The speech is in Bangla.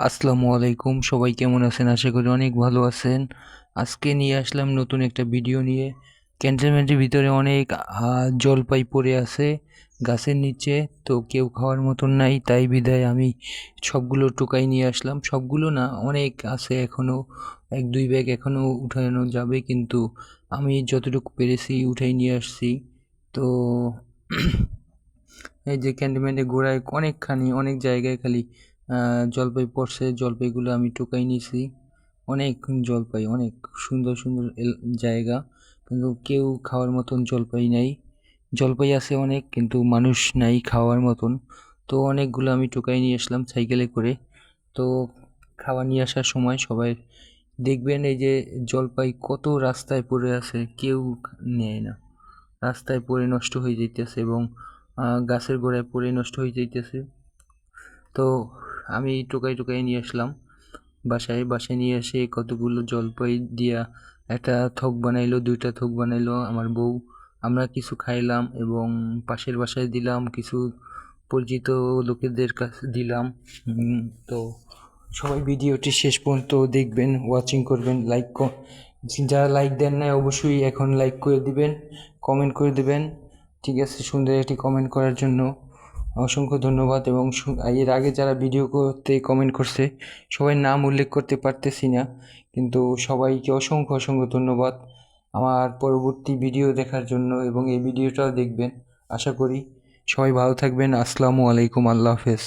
আসসালামু আলাইকুম, সবাই কেমন আছেন? আশা করি অনেক ভালো আছেন। আজকে নিয়ে আসলাম নতুন একটা ভিডিও নিয়ে। ক্যান্টনমেন্টের ভিতরে অনেক জলপাই পড়ে আছে গাছের নিচে, তো কেউ খাওয়ার মতন নাই, তাই বিধায় আমি সবগুলো টোকাই নিয়ে আসলাম। সবগুলো না, অনেক আছে এখনও, 1-2 ব্যাগ এখনও উঠানো যাবে, কিন্তু আমি যতটুকু পেরেছি উঠাই নিয়ে আসছি। তো এই যে ক্যান্টনমেন্টের গোড়ায় অনেক জায়গায় খালি জলপাই পড়ছে, জলপাইগুলো আমি টোকাই নিছি। অনেক জলপাই, অনেক সুন্দর সুন্দর জায়গা, কিন্তু কেউ খাওয়ার মতন জলপাই নাই। জলপাই আছে অনেক, কিন্তু মানুষ নাই খাওয়ার মতন। তো অনেকগুলো আমি টোকাই নিয়ে আসলাম সাইকেলে করে। তো খাওয়া নিয়ে আসার সময় সবাই দেখবেন এই যে জলপাই কত রাস্তায় পড়ে আছে, কেউ নেয় না। রাস্তায় পড়ে নষ্ট হয়ে যাইতেছে এবং গাছের গোড়ায় পড়ে নষ্ট হয়ে যাইতেছে। তো আমি টোকাই টোকাই নিয়ে আসলাম বাসায় নিয়ে এসে কতগুলো জলপাই দিয়া একটা থোক বানাইলো, 2টা থোক বানাইলো আমার বউ। আমরা কিছু খাইলাম এবং পাশের বাসায় দিলাম, কিছু পরিচিত লোকেদের কাছে দিলাম। তো সবাই ভিডিওটি শেষ পর্যন্ত দেখবেন, ওয়াচিং করবেন, যারা লাইক দেন না অবশ্যই এখন লাইক করে দিবেন, কমেন্ট করে দিবেন। ঠিক আছে, সুন্দর একটি কমেন্ট করার জন্য অসংখ্য ধন্যবাদ। এবং এর আগে যারা ভিডিও করতে কমেন্ট করছে সবাই নাম উল্লেখ করতে পারতেছি না, কিন্তু সবাইকে অসংখ্য অসংখ্য ধন্যবাদ আমার পরবর্তী ভিডিও দেখার জন্য, এবং এই ভিডিওটাও দেখবেন আশা করি। সবাই ভালো থাকবেন। আসসালামু আলাইকুম, আল্লাহ হাফেজ।